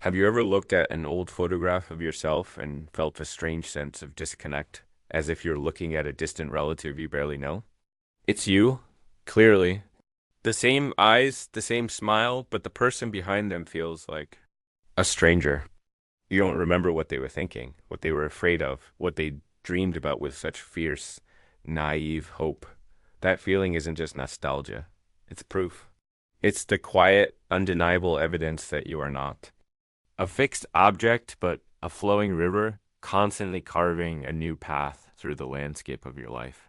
Have you ever looked at an old photograph of yourself and felt a strange sense of disconnect, as if you're looking at a distant relative you barely know? It's you, clearly. The same eyes, the same smile, but the person behind them feels like a stranger. You don't remember what they were thinking, what they were afraid of, what they dreamed about with such fierce, naive hope. That feeling isn't just nostalgia, it's proof. It's the quiet, undeniable evidence that you are not a fixed object, but a flowing river, constantly carving a new path through the landscape of your life.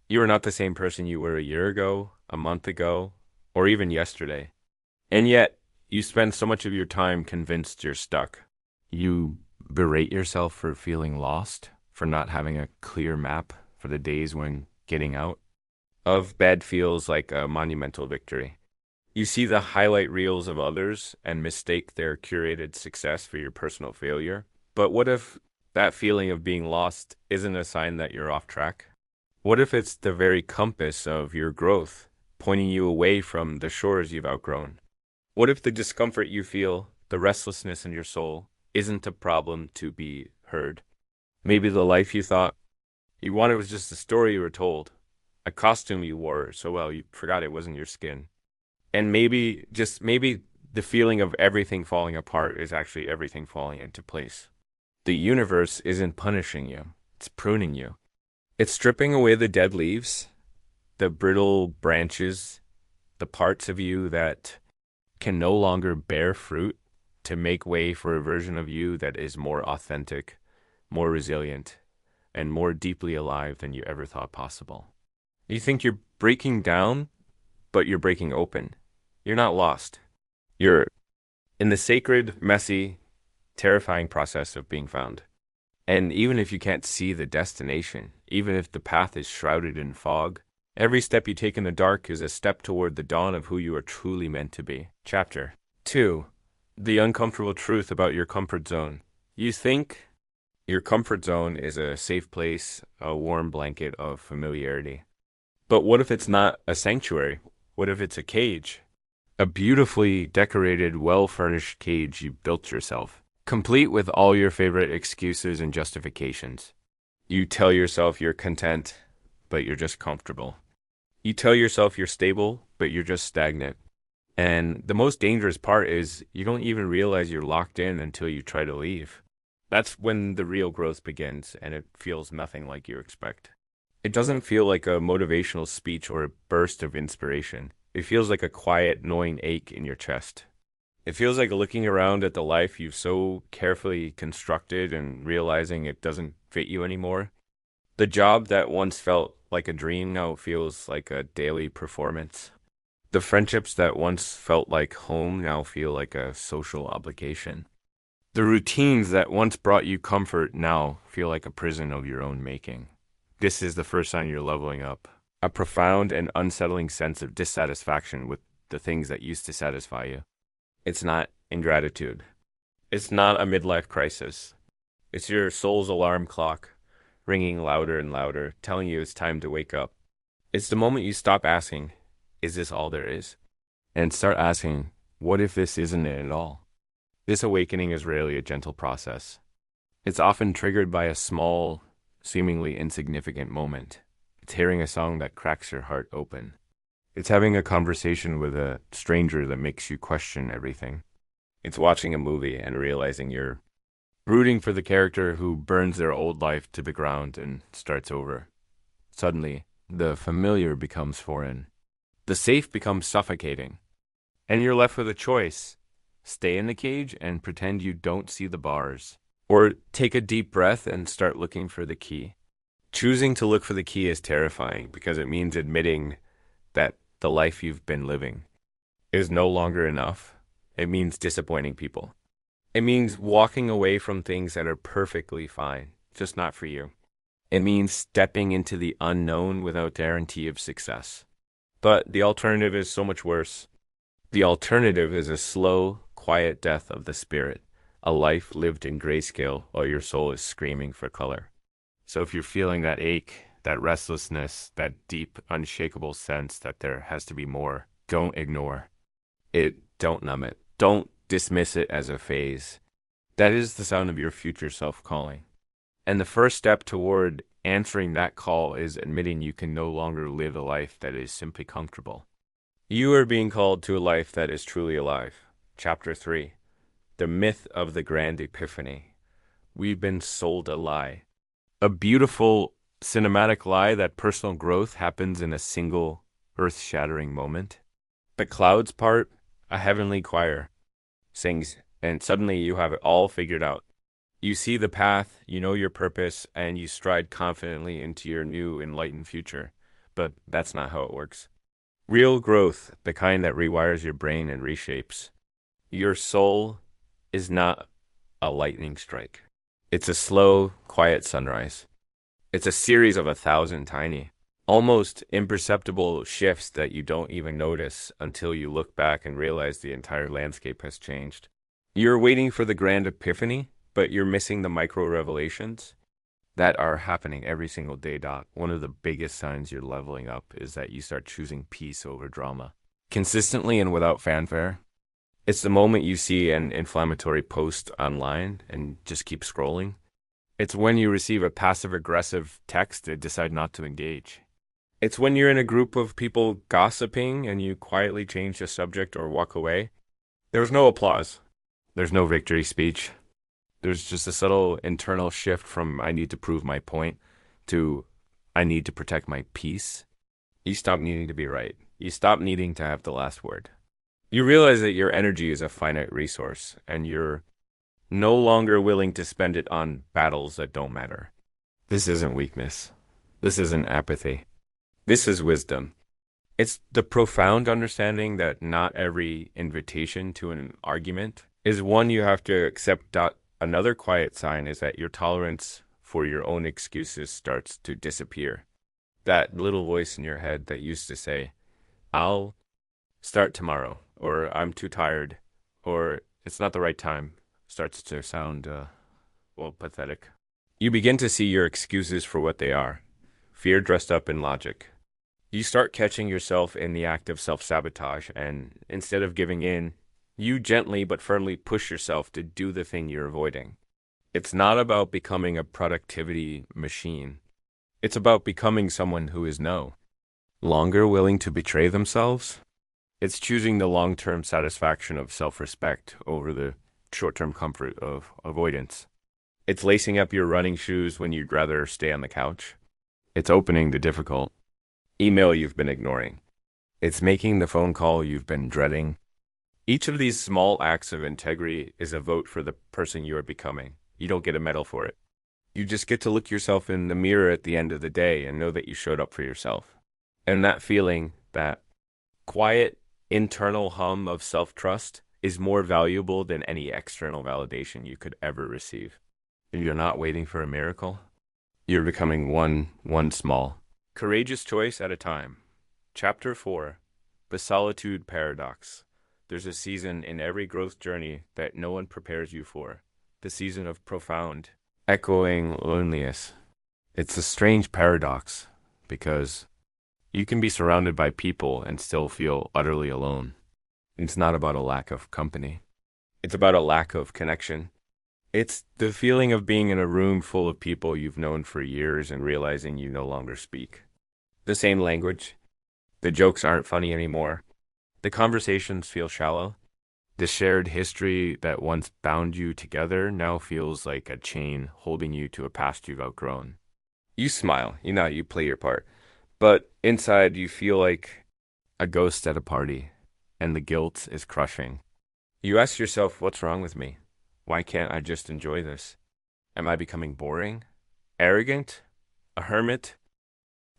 You are not the same person you were a year ago, a month ago, or even yesterday. And yet, you spend so much of your time convinced you're stuck. You berate yourself for feeling lost, for not having a clear map for the days when getting out of bed feels like a monumental victory. You see the highlight reels of others and mistake their curated success for your personal failure. But what if that feeling of being lost isn't a sign that you're off track? What if it's the very compass of your growth, pointing you away from the shores you've outgrown? What if the discomfort you feel, the restlessness in your soul, isn't a problem to be heard? Maybe the life you thought you wanted was just a story you were told, a costume you wore so well you forgot it wasn't your skin. And maybe, just maybe, the feeling of everything falling apart is actually everything falling into place. The universe isn't punishing you, it's pruning you. It's stripping away the dead leaves, the brittle branches, the parts of you that can no longer bear fruit to make way for a version of you that is more authentic, more resilient, and more deeply alive than you ever thought possible. You think you're breaking down, but you're breaking open. You're not lost. You're in the sacred, messy, terrifying process of being found. And even if you can't see the destination, even if the path is shrouded in fog, every step you take in the dark is a step toward the dawn of who you are truly meant to be. Chapter 2. The uncomfortable truth about your comfort zone. You think your comfort zone is a safe place, a warm blanket of familiarity. But what if it's not a sanctuary? What if it's a cage? A beautifully decorated, well-furnished cage you built yourself, complete with all your favorite excuses and justifications. You tell yourself you're content, but you're just comfortable. You tell yourself you're stable, but you're just stagnant. And the most dangerous part is you don't even realize you're locked in until you try to leave. That's when the real growth begins, and it feels nothing like you expect. It doesn't feel like a motivational speech or a burst of inspiration. It feels like a quiet, gnawing ache in your chest. It feels like looking around at the life you've so carefully constructed and realizing it doesn't fit you anymore. The job that once felt like a dream now feels like a daily performance. The friendships that once felt like home now feel like a social obligation. The routines that once brought you comfort now feel like a prison of your own making. This is the first sign you're leveling up. A profound and unsettling sense of dissatisfaction with the things that used to satisfy you. It's not ingratitude. It's not a midlife crisis. It's your soul's alarm clock, ringing louder and louder, telling you it's time to wake up. It's the moment you stop asking, is this all there is? And start asking, what if this isn't it at all? This awakening is rarely a gentle process. It's often triggered by a small, seemingly insignificant moment. It's hearing a song that cracks your heart open. It's having a conversation with a stranger that makes you question everything. It's watching a movie and realizing you're rooting for the character who burns their old life to the ground and starts over. Suddenly, the familiar becomes foreign. The safe becomes suffocating. And you're left with a choice. Stay in the cage and pretend you don't see the bars. Or take a deep breath and start looking for the key. Choosing to look for the key is terrifying because it means admitting that the life you've been living is no longer enough. It means disappointing people. It means walking away from things that are perfectly fine, just not for you. It means stepping into the unknown without guarantee of success. But the alternative is so much worse. The alternative is a slow, quiet death of the spirit, a life lived in grayscale while your soul is screaming for color. So if you're feeling that ache, that restlessness, that deep, unshakable sense that there has to be more, don't ignore it. Don't numb it. Don't dismiss it as a phase. That is the sound of your future self calling. And the first step toward answering that call is admitting you can no longer live a life that is simply comfortable. You are being called to a life that is truly alive. Chapter 3. The Myth of the Grand Epiphany. We've been sold a lie. A beautiful cinematic lie that personal growth happens in a single earth-shattering moment. The clouds part, a heavenly choir sings, and suddenly you have it all figured out. You see the path, you know your purpose, and you stride confidently into your new enlightened future. But that's not how it works. Real growth, the kind that rewires your brain and reshapes your soul, is not a lightning strike. It's a slow, quiet sunrise. It's a series of 1,000 tiny, almost imperceptible shifts that you don't even notice until you look back and realize the entire landscape has changed. You're waiting for the grand epiphany, but you're missing the micro revelations that are happening every single day, Doc. One of the biggest signs you're leveling up is that you start choosing peace over drama. Consistently and without fanfare. It's the moment you see an inflammatory post online and just keep scrolling. It's when you receive a passive-aggressive text and decide not to engage. It's when you're in a group of people gossiping and you quietly change the subject or walk away. There's no applause. There's no victory speech. There's just a subtle internal shift from I need to prove my point to I need to protect my peace. You stop needing to be right. You stop needing to have the last word. You realize that your energy is a finite resource, and you're no longer willing to spend it on battles that don't matter. This isn't weakness. This isn't apathy. This is wisdom. It's the profound understanding that not every invitation to an argument is one you have to accept. Another quiet sign is that your tolerance for your own excuses starts to disappear. That little voice in your head that used to say, I'll start tomorrow, or I'm too tired, or it's not the right time, starts to sound, pathetic. You begin to see your excuses for what they are. Fear dressed up in logic. You start catching yourself in the act of self-sabotage, and instead of giving in, you gently but firmly push yourself to do the thing you're avoiding. It's not about becoming a productivity machine. It's about becoming someone who is no longer willing to betray themselves. It's choosing the long-term satisfaction of self-respect over the short-term comfort of avoidance. It's lacing up your running shoes when you'd rather stay on the couch. It's opening the difficult email you've been ignoring. It's making the phone call you've been dreading. Each of these small acts of integrity is a vote for the person you are becoming. You don't get a medal for it. You just get to look yourself in the mirror at the end of the day and know that you showed up for yourself. And that feeling, that quiet internal hum of self-trust, is more valuable than any external validation you could ever receive. You're not waiting for a miracle. You're becoming one small, courageous choice at a time. Chapter 4. The Solitude Paradox. There's a season in every growth journey that no one prepares you for. The season of profound, echoing loneliness. It's a strange paradox because you can be surrounded by people and still feel utterly alone. It's not about a lack of company. It's about a lack of connection. It's the feeling of being in a room full of people you've known for years and realizing you no longer speak the same language. The jokes aren't funny anymore. The conversations feel shallow. The shared history that once bound you together now feels like a chain holding you to a past you've outgrown. You smile, you play your part. But inside you feel like a ghost at a party, and the guilt is crushing. You ask yourself, what's wrong with me? Why can't I just enjoy this? Am I becoming boring? Arrogant? A hermit?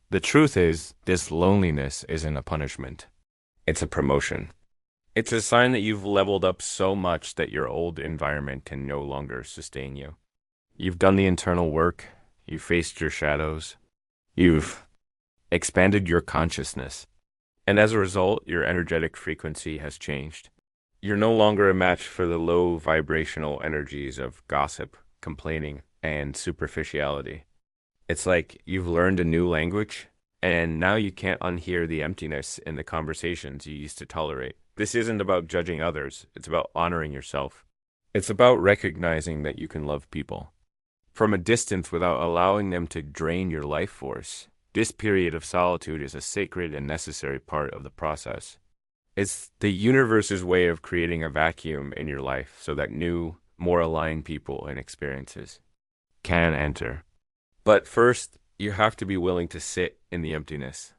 The truth is, this loneliness isn't a punishment. It's a promotion. It's a sign that you've leveled up so much that your old environment can no longer sustain you. You've done the internal work. You've faced your shadows. You've expanded your consciousness. And as a result, your energetic frequency has changed. You're no longer a match for the low vibrational energies of gossip, complaining, and superficiality. It's like you've learned a new language, and now you can't unhear the emptiness in the conversations you used to tolerate. This isn't about judging others, it's about honoring yourself. It's about recognizing that you can love people from a distance without allowing them to drain your life force. This period of solitude is a sacred and necessary part of the process. It's the universe's way of creating a vacuum in your life so that new, more aligned people and experiences can enter. But first, you have to be willing to sit in the emptiness.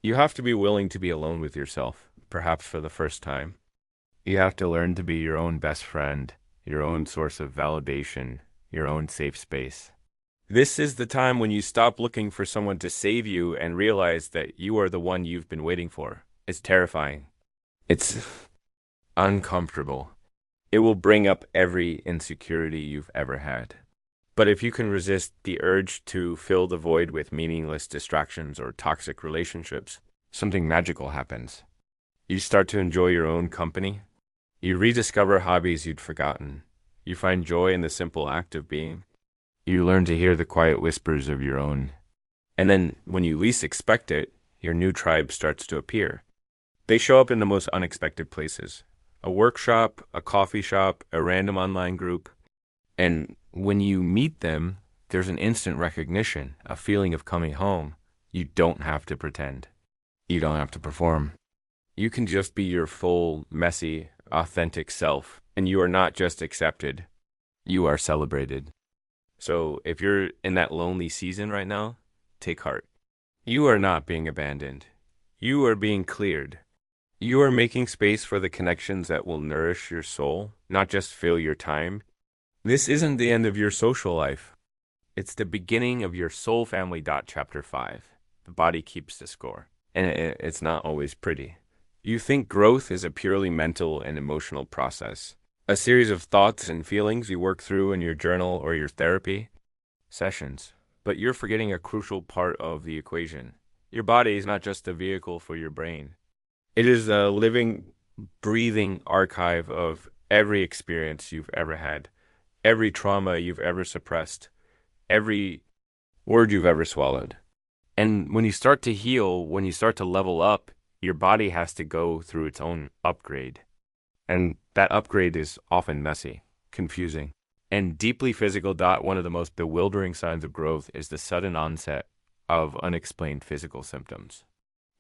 You have to be willing to be alone with yourself, perhaps for the first time. You have to learn to be your own best friend, your own source of validation, your own safe space. This is the time when you stop looking for someone to save you and realize that you are the one you've been waiting for. It's terrifying. It's uncomfortable. It will bring up every insecurity you've ever had. But if you can resist the urge to fill the void with meaningless distractions or toxic relationships, something magical happens. You start to enjoy your own company. You rediscover hobbies you'd forgotten. You find joy in the simple act of being. You learn to hear the quiet whispers of your own. And then, when you least expect it, your new tribe starts to appear. They show up in the most unexpected places. A workshop, a coffee shop, a random online group. And when you meet them, there's an instant recognition, a feeling of coming home. You don't have to pretend. You don't have to perform. You can just be your full, messy, authentic self. And you are not just accepted. You are celebrated. So if you're in that lonely season right now, take heart. You are not being abandoned. You are being cleared. You are making space for the connections that will nourish your soul, not just fill your time. This isn't the end of your social life. It's the beginning of your soul family. Chapter 5. The body keeps the score. And it's not always pretty. You think growth is a purely mental and emotional process. A series of thoughts and feelings you work through in your journal or your therapy sessions. But you're forgetting a crucial part of the equation. Your body is not just a vehicle for your brain. It is a living, breathing archive of every experience you've ever had, every trauma you've ever suppressed, every word you've ever swallowed. And when you start to heal, when you start to level up, your body has to go through its own upgrade. And that upgrade is often messy, confusing, and deeply physical. One of the most bewildering signs of growth is the sudden onset of unexplained physical symptoms.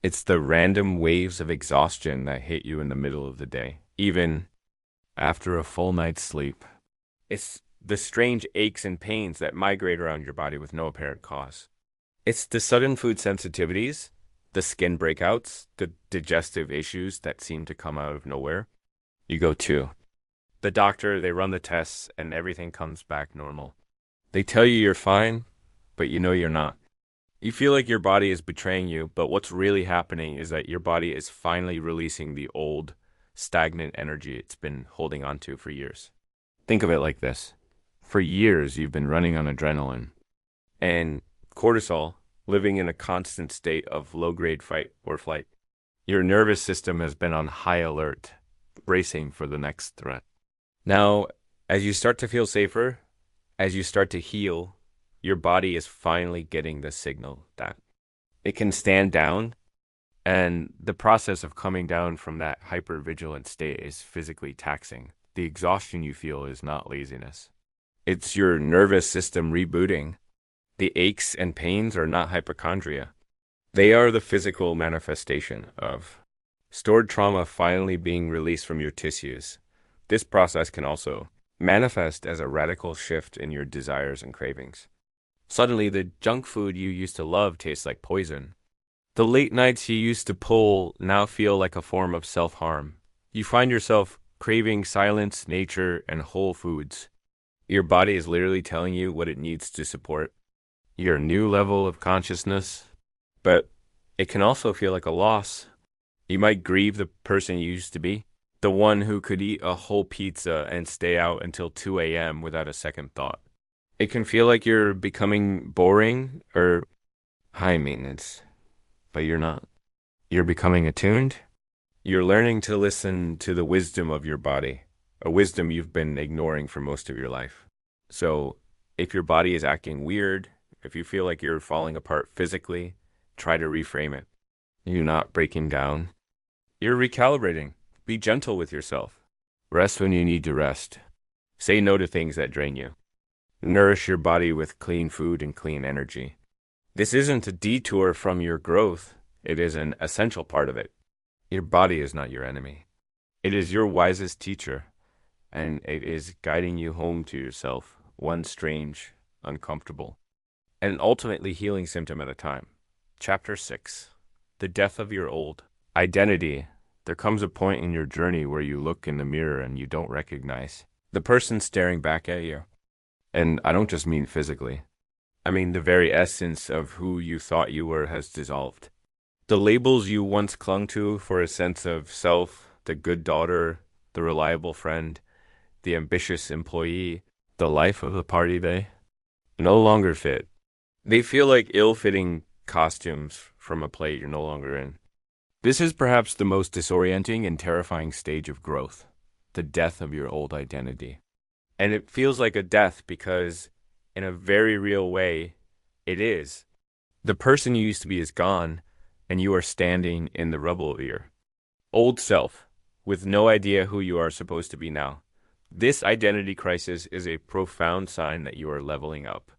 It's the random waves of exhaustion that hit you in the middle of the day, even after a full night's sleep. It's the strange aches and pains that migrate around your body with no apparent cause. It's the sudden food sensitivities, the skin breakouts, the digestive issues that seem to come out of nowhere. You go to the doctor, they run the tests, and everything comes back normal. They tell you you're fine, but you know you're not. You feel like your body is betraying you, but what's really happening is that your body is finally releasing the old, stagnant energy it's been holding on to for years. Think of it like this. For years, you've been running on adrenaline and cortisol, living in a constant state of low-grade fight or flight. Your nervous system has been on high alert, bracing for the next threat. Now, as you start to feel safer, as you start to heal, your body is finally getting the signal that it can stand down, and the process of coming down from that hypervigilant state is physically taxing. The exhaustion you feel is not laziness. It's your nervous system rebooting. The aches and pains are not hypochondria. They are the physical manifestation of stored trauma finally being released from your tissues. This process can also manifest as a radical shift in your desires and cravings. Suddenly, the junk food you used to love tastes like poison. The late nights you used to pull now feel like a form of self-harm. You find yourself craving silence, nature, and whole foods. Your body is literally telling you what it needs to support your new level of consciousness, but it can also feel like a loss. You might grieve the person you used to be, the one who could eat a whole pizza and stay out until 2 a.m. without a second thought. It can feel like you're becoming boring or high maintenance, but you're not. You're becoming attuned. You're learning to listen to the wisdom of your body, a wisdom you've been ignoring for most of your life. So if your body is acting weird, if you feel like you're falling apart physically, try to reframe it. You're not breaking down. You're recalibrating. Be gentle with yourself. Rest when you need to rest. Say no to things that drain you. Nourish your body with clean food and clean energy. This isn't a detour from your growth. It is an essential part of it. Your body is not your enemy. It is your wisest teacher, and it is guiding you home to yourself, one strange, uncomfortable, and ultimately healing symptom at a time. Chapter 6. The Death of Your Old Identity. There comes a point in your journey where you look in the mirror and you don't recognize the person staring back at you. And I don't just mean physically. I mean the very essence of who you thought you were has dissolved. The labels you once clung to for a sense of self, the good daughter, the reliable friend, the ambitious employee, the life of the party they no longer fit. They feel like ill-fitting costumes from a play you're no longer in. This is perhaps the most disorienting and terrifying stage of growth, the death of your old identity. And it feels like a death because, in a very real way, it is. The person you used to be is gone, and you are standing in the rubble of your old self, with no idea who you are supposed to be now. This identity crisis is a profound sign that you are leveling up.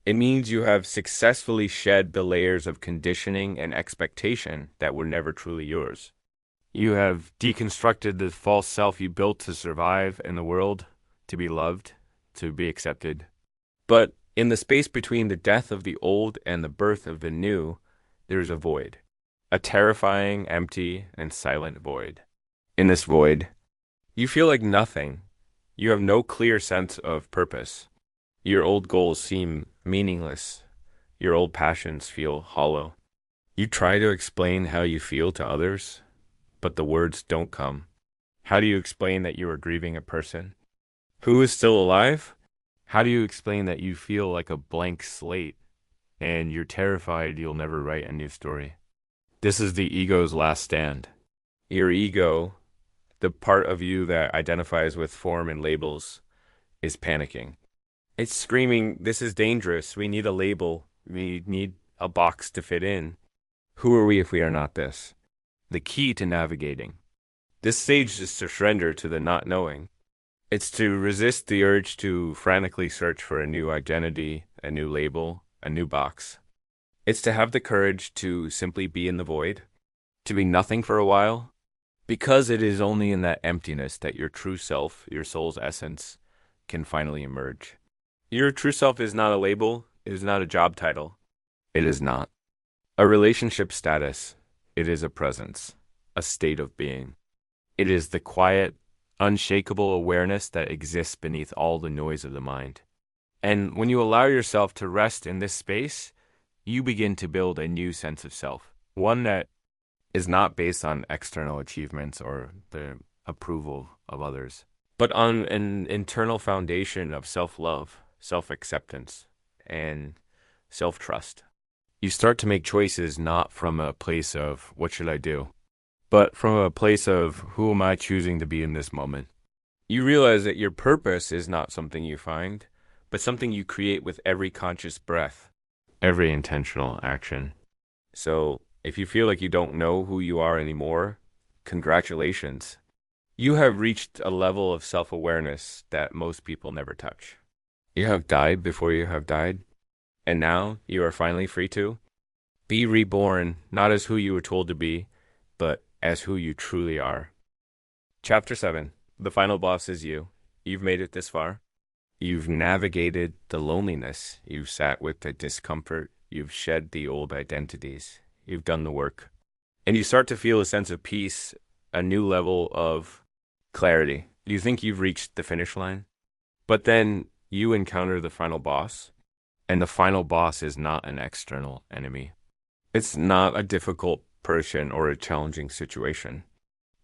It means you have successfully shed the layers of conditioning and expectation that were never truly yours. You have deconstructed the false self you built to survive in the world, to be loved, to be accepted. But in the space between the death of the old and the birth of the new, there is a void. A terrifying, empty, and silent void. In this void, you feel like nothing. You have no clear sense of purpose. Your old goals seem meaningless. Your old passions feel hollow. You try to explain how you feel to others, but the words don't come. How do you explain that you are grieving a person who is still alive? How do you explain that you feel like a blank slate and you're terrified you'll never write a new story? This is the ego's last stand. Your ego, the part of you that identifies with form and labels, is panicking. It's screaming, this is dangerous. We need a label. We need a box to fit in. Who are we if we are not this? The key to navigating this stage is to surrender to the not knowing. It's to resist the urge to frantically search for a new identity, a new label, a new box. It's to have the courage to simply be in the void, to be nothing for a while, because it is only in that emptiness that your true self, your soul's essence, can finally emerge. Your true self is not a label, it is not a job title. It is not a relationship status. It is a presence, a state of being. It is the quiet, unshakable awareness that exists beneath all the noise of the mind. And when you allow yourself to rest in this space, you begin to build a new sense of self, one that is not based on external achievements or the approval of others, but on an internal foundation of self-love, self-acceptance, and self-trust. You start to make choices not from a place of, what should I do? But from a place of, who am I choosing to be in this moment? You realize that your purpose is not something you find, but something you create with every conscious breath, every intentional action. So, if you feel like you don't know who you are anymore, congratulations. You have reached a level of self-awareness that most people never touch. You have died before you have died, and now you are finally free to be reborn, not as who you were told to be, but as who you truly are. Chapter 7. The final boss is you. You've made it this far. You've navigated the loneliness. You've sat with the discomfort. You've shed the old identities. You've done the work. And you start to feel a sense of peace, a new level of clarity. You think you've reached the finish line, but then you encounter the final boss, and the final boss is not an external enemy. It's not a difficult person or a challenging situation.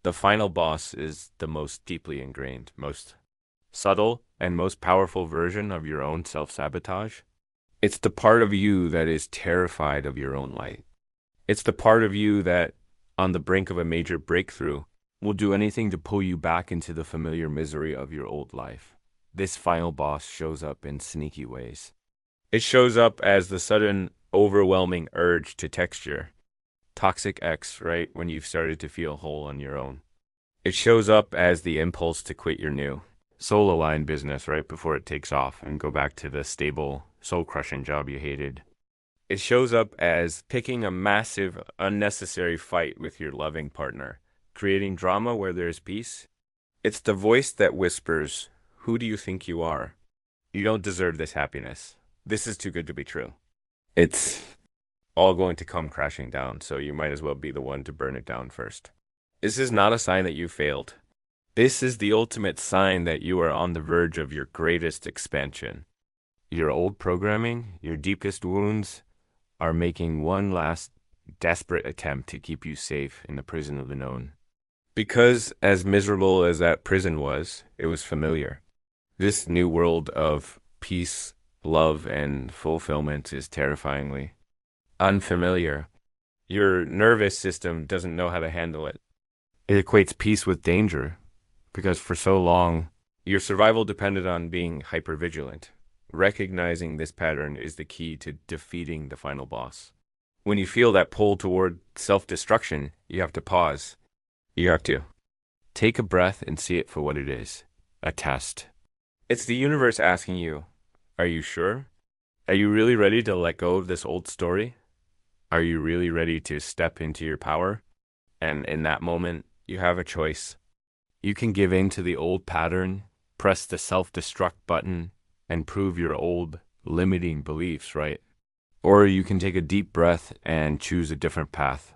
The final boss is the most deeply ingrained, most subtle, and most powerful version of your own self-sabotage. It's the part of you that is terrified of your own light. It's the part of you that, on the brink of a major breakthrough, will do anything to pull you back into the familiar misery of your old life. This final boss shows up in sneaky ways. It shows up as the sudden, overwhelming urge to texture. Toxic X, right when you've started to feel whole on your own. It shows up as the impulse to quit your new soul aligned business right before it takes off and go back to the stable, soul crushing job you hated. It shows up as picking a massive, unnecessary fight with your loving partner, creating drama where there's peace. It's the voice that whispers, "Who do you think you are? You don't deserve this happiness. This is too good to be true." It's all going to come crashing down, so you might as well be the one to burn it down first. This is not a sign that you failed. This is the ultimate sign that you are on the verge of your greatest expansion. Your old programming, your deepest wounds, are making one last desperate attempt to keep you safe in the prison of the known. Because, as miserable as that prison was, it was familiar. This new world of peace, love, and fulfillment is terrifyingly unfamiliar. Your nervous system doesn't know how to handle it. It equates peace with danger, because for so long, your survival depended on being hypervigilant. Recognizing this pattern is the key to defeating the final boss. When you feel that pull toward self-destruction, you have to pause. You have to take a breath and see it for what it is, a test. It's the universe asking you, are you sure? Are you really ready to let go of this old story? Are you really ready to step into your power? And in that moment, you have a choice. You can give in to the old pattern, press the self-destruct button, and prove your old limiting beliefs, right? Or you can take a deep breath and choose a different path.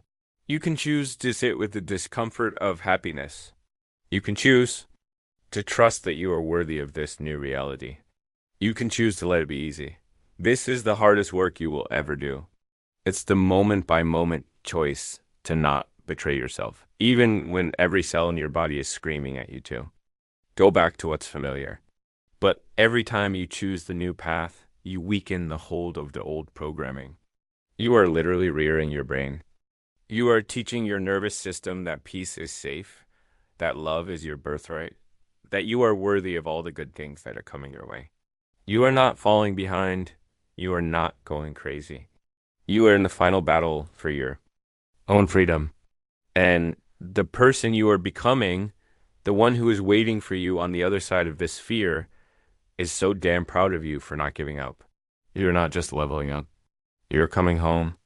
You can choose to sit with the discomfort of happiness. You can choose to trust that you are worthy of this new reality. You can choose to let it be easy. This is the hardest work you will ever do. It's the moment-by-moment choice to not betray yourself, even when every cell in your body is screaming at you to. Go back to what's familiar. But every time you choose the new path, you weaken the hold of the old programming. You are literally rearing your brain. You are teaching your nervous system that peace is safe, that love is your birthright, that you are worthy of all the good things that are coming your way. You are not falling behind. You are not going crazy. You are in the final battle for your own freedom. And the person you are becoming, the one who is waiting for you on the other side of this fear, is so damn proud of you for not giving up. You're not just leveling up. You're coming home.